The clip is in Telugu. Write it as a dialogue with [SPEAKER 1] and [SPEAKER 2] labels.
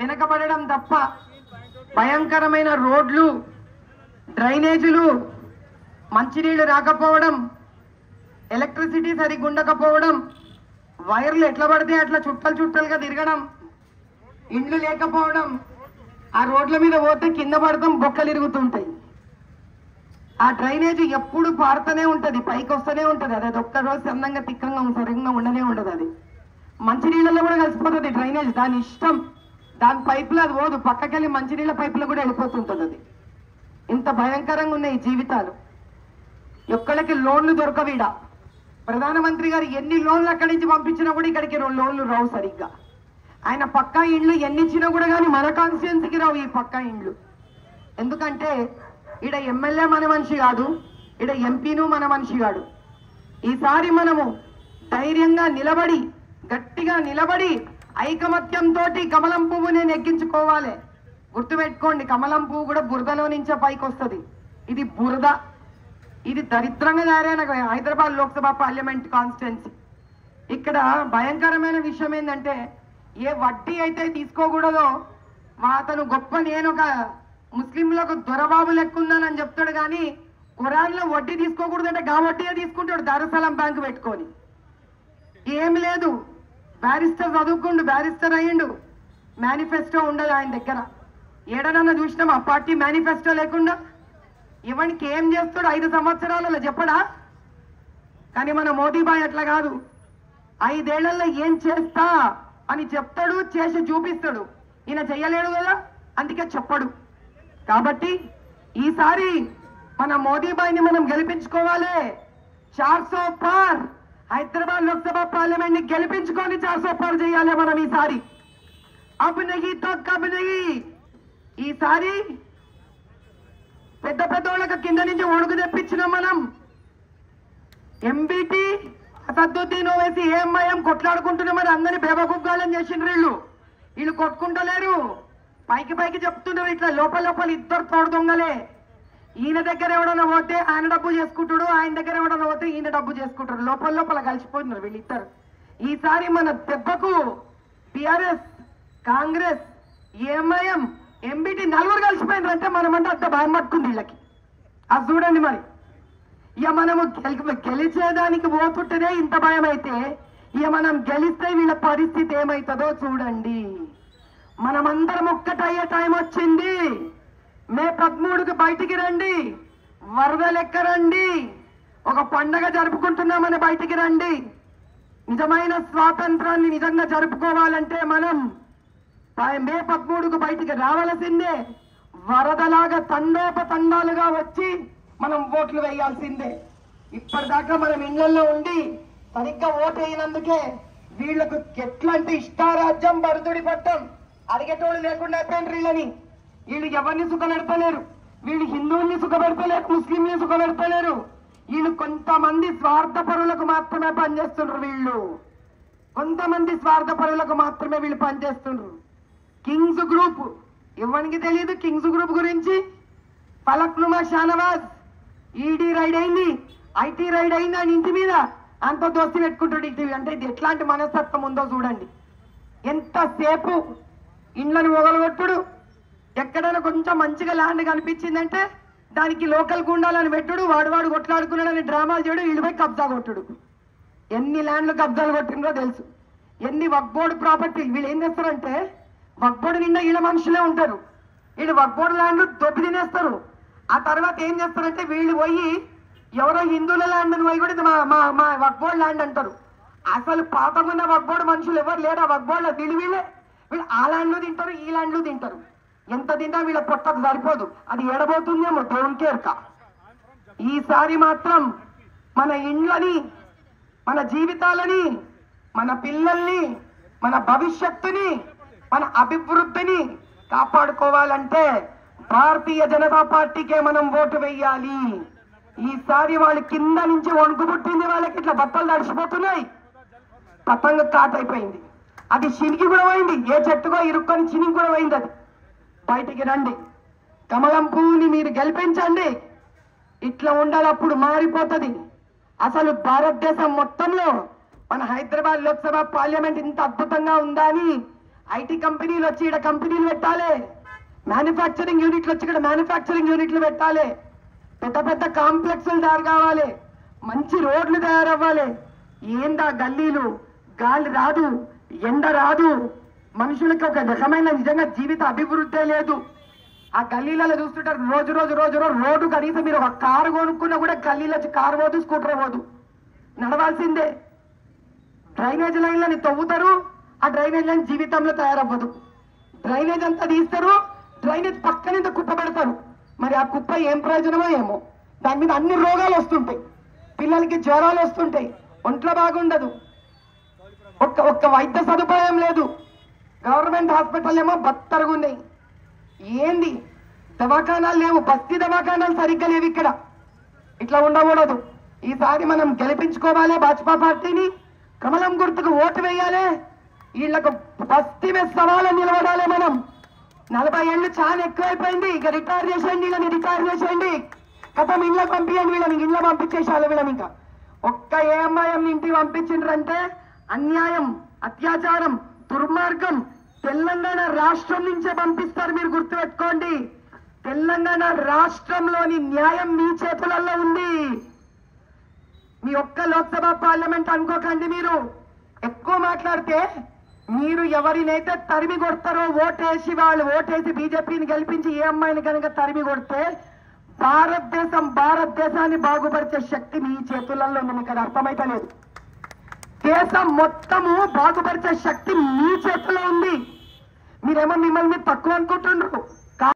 [SPEAKER 1] వెనకబడడం తప్ప భయంకరమైన రోడ్లు, డ్రైనేజీలు, మంచినీళ్లు రాకపోవడం, ఎలక్ట్రిసిటీ సరిగ్గా ఉండకపోవడం, వైర్లు ఎట్లా పడితే అట్లా చుట్టలుగా తిరగడం, ఇండ్లు లేకపోవడం, ఆ రోడ్ల మీద పోతే కింద పడతాం, బొక్కలు ఇరుగుతుంటాయి. ఆ డ్రైనేజ్ ఎప్పుడు పారుతూనే ఉంటది, పైకి వస్తూనే ఉంటది. అది ఒక్క రోజు సన్నంగా తిక్కంగా సరిగ్గా ఉండనే ఉండదు. అది మంచినీళ్ళలో కూడా కలిసిపోతుంది డ్రైనేజ్, దాని ఇష్టం. దాని పైపులో అది పోదు, పక్కకెళ్ళి మంచినీళ్ళ పైపులో కూడా వెళ్ళిపోతుంటుంది. అది ఇంత భయంకరంగా ఉన్నాయి ఈ జీవితాలు. ఎక్కడికి లోన్లు దొరకవీడ. ప్రధానమంత్రి గారు ఎన్ని లోన్లు అక్కడి నుంచి పంపించినా కూడా ఇక్కడికి లోన్లు రావు సరిగ్గా. ఆయన పక్కా ఇండ్లు ఎన్ని ఇచ్చినా కూడా కానీ మన కాన్స్టిట్యున్సీకి రావు ఈ పక్కా ఇండ్లు. ఎందుకంటే ఈడ ఎమ్మెల్యే మన మనిషి కాదు, ఈడ ఎంపీను మన మనిషి కాదు. ఈసారి మనము ధైర్యంగా నిలబడి, గట్టిగా నిలబడి, ఐకమత్యంతో కమలం పువ్వుని నెగ్గించుకోవాలి. గుర్తుపెట్టుకోండి, కమలం పువ్వు కూడా బురదలో నుంచే పైకి వస్తుంది. ఇది బురద, ఇది దరిద్రంగా తయారైన హైదరాబాద్ లోక్సభ పార్లమెంట్ కాన్స్టిట్యున్సీ. ఇక్కడ భయంకరమైన విషయం ఏంటంటే, ఏ వడ్డీ అయితే తీసుకోకూడదో అతను గొప్ప, నేను ఒక ముస్లింలకు దొరబాబు లెక్కుందని చెప్తాడు. కానీ ఖురాన్లో వడ్డీ తీసుకోకూడదంటే గా వడ్డీయే తీసుకుంటాడు దారుసలాం బ్యాంకు పెట్టుకొని. ఏమి లేదు, బ్యారిస్టర్ చదువుకుండు, బ్యారిస్టర్ అయ్యిండు, మేనిఫెస్టో ఉండదు ఆయన దగ్గర. ఏడనన్నా చూసినాం ఆ పార్టీ మేనిఫెస్టో లేకుండా? ఇవనికి ఏం చేస్తాడు 5 సంవత్సరాలలో చెప్పడా? కానీ మన మోదీబాయ్ అట్లా కాదు. 5 ఏళ్లలో ఏం చేస్తా అని చెప్తాడు, చేసి చూపిస్తాడు. ఈయన చెయ్యలేడు కదా, అందుకే చెప్పడు. కాబట్టి ఈసారి మన మోదీబాయిని మనం గెలిపించుకోవాలి. 400 పార్ హైదరాబాద్ లోక్సభ పార్లమెంట్ ని గెలిపించుకొని 400 పార్ చేయాలి మనం ఈసారి. అబ్ నహీ తో కబ్ నహీ. ఈసారి పెద్ద పెద్దోళ్ళకి కింద నుంచి ఒడుగు తెప్పించినాం మనం. ఎంబీటీ అసదుద్దీన్ ఓవైసీ ఏఎంఐఎం కొట్లాడుకుంటున్నాం, మరి అందరినీ బేబగుగ్గాలని చేసిండ్రు. వీళ్ళు కొట్టుకుంటలేరు, పైకి చెప్తున్నారు. ఇట్లా లోపల ఇద్దరు తోడు దొంగలే. ఈయన దగ్గర ఎవడన్నా పోతే ఆయన డబ్బు చేసుకుంటాడు, ఆయన దగ్గర ఎవడన్నా పోతే ఈయన డబ్బు చేసుకుంటాడు. లోపల కలిసిపోతున్నారు వీళ్ళిద్దరు. ఈసారి మన దెబ్బకు టిఆర్ఎస్, కాంగ్రెస్, ఏఎంఐఎం, ఎంబీటీ నలుగురు కలిసిపోయినారు అంటే మనమంటే అంత భయం పట్టుకుంది వీళ్ళకి. అది చూడండి మరి. ఇక మనము గెలిచేదానికి పోతుంటేనే ఇంత భయం అయితే, ఇక మనం గెలిస్తే వీళ్ళ పరిస్థితి ఏమవుతుందో చూడండి. మనమందరం ఒక్కటయ్యే టైం వచ్చింది. మే 13కి బయటికి రండి, వరద లెక్క రండి, ఒక పండగ జరుపుకుంటున్నామని బయటికి రండి. నిజమైన స్వాతంత్రాన్ని నిజంగా జరుపుకోవాలంటే మనం మే 13కు బయటికి రావాల్సిందే. వరదలాగా తండోపతండాలుగా వచ్చి మనం ఓట్లు వేయాల్సిందే. ఇప్పటిదాకా మనం ఇళ్లలో ఉండి సరిగ్గా ఓటు వేయనందుకే వీళ్లకు ఎట్లాంటి ఇష్టారాజ్యం బరుదుడి పట్టం అడిగేటోళ్ళు లేకుండా అయిపోయిన వీళ్ళని. వీళ్ళు ఎవరిని సుఖపెడతలేరు, వీళ్ళు హిందువుల్ని సుఖపెడతలేరు, ముస్లింని సుఖపెడతలేరు. వీళ్ళు కొంతమంది స్వార్థపరులకు మాత్రమే పనిచేస్తున్నారు. వీళ్ళు కొంతమంది స్వార్థపరులకు మాత్రమే వీళ్ళు పనిచేస్తున్నారు. కింగ్స్ గ్రూప్, ఎవరికి తెలియదు కింగ్స్ గ్రూప్ గురించి. ఫలక్నుమా షానవాజ్ ఈడీ రైడ్ అయింది, ఐటీ రైడ్ అయింది ఆయన ఇంటి మీద, అంత దోస్తి పెట్టుకుంటాడు ఇంటి. అంటే ఇది ఎట్లాంటి మనస్తత్వం ఉందో చూడండి. ఎంతసేపు ఇండ్లను మొగలగొట్టుడు, ఎక్కడైనా కొంచెం మంచిగా ల్యాండ్ కనిపించిందంటే దానికి లోకల్ గుండాలని పెట్టుడు, వాడు కొట్లాడుకున్నాడని డ్రామాలు చేయడు, వీళ్ళపై కబ్జా కొట్టుడు. ఎన్ని ల్యాండ్లు కబ్జాలు కొట్టిందో తెలుసు. ఎన్ని వక్బోర్డు ప్రాపర్టీ. వీళ్ళు ఏం చేస్తారంటే వక్బోర్డు నిండా వీళ్ళ మనుషులే ఉంటారు. వీళ్ళు వక్బోర్డు ల్యాండ్ దొబ్బి తినేస్తారు. ఆ తర్వాత ఏం చేస్తారంటే వీళ్ళు పోయి ఎవరో హిందువుల ల్యాండ్ అని పోయి కూడా మా వక్బోర్డు ల్యాండ్ అంటారు. అసలు పాతకున్న వక్బోర్డు మనుషులు ఎవరు లేరు. ఆ వక్బోర్డులో వీళ్ళు ఆ ల్యాండ్లు తింటారు, ఈ ల్యాండ్లు తింటారు. ఎంత తింటా వీళ్ళ పొట్టకు సరిపోదు. అది ఎడబోతుందేమో దేవునికే ఎరక. ఈసారి మాత్రం మన ఇండ్లని, మన జీవితాలని, మన పిల్లల్ని, మన భవిష్యత్తుని, మన అభివృద్ధిని కాపాడుకోవాలంటే భారతీయ జనతా పార్టీకే మనం ఓటు వేయాలి. ఈసారి వాళ్ళు కింద నుంచి వణుకు పుట్టింది, వాళ్ళకి ఇట్లా బట్టలు తడిసిపోతున్నాయి, పతంగ కాటైపోయింది. అది చినికి కూడా పోయింది, ఏ చెట్టుకో ఇరుక్కొని చినికి కూడా పోయింది. అది బయటికి రండి, కమలం పువ్వుని మీరు గెలిపించండి. ఇట్లా ఉండాలి, అప్పుడు మారిపోతుంది. అసలు భారతదేశం మొత్తంలో మన హైదరాబాద్ లోక్సభ పార్లమెంట్ ఇంత అద్భుతంగా ఉందా అని ఐటీ కంపెనీలు వచ్చి ఇక్కడ కంపెనీలు పెట్టాలి, మ్యానుఫ్యాక్చరింగ్ యూనిట్లు వచ్చి ఇక్కడ మ్యానుఫ్యాక్చరింగ్ యూనిట్లు పెట్టాలి, పెద్ద పెద్ద కాంప్లెక్స్లు తయారు కావాలి, మంచి రోడ్లు తయారవ్వాలి. ఏందా గల్లీలు, గాలి రాదు, ఎండ రాదు, మనుషులకి ఒక రకమైన నిజంగా జీవిత అభివృద్ధే లేదు. ఆ గల్లీలలో చూస్తుంటారు రోజు రోజు రోజు రోజు రోడ్డు కనీసం మీరు ఒక కారు కొనుక్కున్నా కూడా గల్లీలో కారు పోదు, స్కూటర్ పోదు, నడవాల్సిందే. డ్రైనేజ్ లైన్లని తవ్వుతారు, ఆ డ్రైనేజ్ లైన్ జీవితంలో తయారవ్వదు. డ్రైనేజ్ అంతా తీస్తారు, డ్రైనేజ్ పక్కనింత కుప్ప పెడతారు. మరి ఆ కుప్ప ఏం ప్రయోజనమో ఏమో, దాని మీద అన్ని రోగాలు వస్తుంటాయి, పిల్లలకి జ్వరాలు వస్తుంటాయి, ఒంట్లో బాగుండదు, ఒక్క వైద్య సదుపాయం లేదు. గవర్నమెంట్ హాస్పిటల్ ఏమో బత్తరుగున్నాయి. ఏంది దవాఖానాలు లేవు, బస్తీ దవాఖానాలు సరిగ్గా లేవు ఇక్కడ. ఇట్లా ఉండకూడదు. ఈసారి మనం గెలిపించుకోవాలి భాజపా పార్టీని, కమలం గుర్తుకు ఓటు వేయాలి, వీళ్ళకు బస్తీ మీద సవాలు నిలబడాలి. మనం 40 ఏళ్ళు చాలా ఎక్కువైపోయింది, ఇక రిటైర్ చేసేయండి, వీళ్ళని రిటైర్ చేసేయండి, కథం ఇంట్లో పంపించండి, వీళ్ళని ఇంట్లో పంపించేసాలి. వీళ్ళని ఇంకా ఒక్క ఏఎంఐఎం ఇంటికి పంపించిండ్రంటే అన్యాయం, అత్యాచారం, దుర్మార్గం. తెలంగాణ రాష్ట్రం నుంచే పంపిస్తారు, మీరు గుర్తుపెట్టుకోండి. తెలంగాణ రాష్ట్రంలోని న్యాయం మీ చేతులలో ఉంది. మీ ఒక్క లోక్సభ పార్లమెంట్ అనుకోకండి. మీరు ఎక్కువ మాట్లాడితే మీరు ఎవరినైతే తరిమి కొడతారో ఓటేసి, వాళ్ళు ఓటేసి బీజేపీని గెలిపించి ఏ అమ్మాయిని కనుక తరిమి కొడితే భారతదేశాన్ని బాగుపరిచే శక్తి మీ చేతులలో ఉంది. మీకు అర్థమైతే లేదు. దేశం మొత్తము బాగుపరిచే శక్తి మీ చేతిలో ఉంది. మీరేమో మిమ్మల్ని తక్కువ అనుకుంటున్నారు.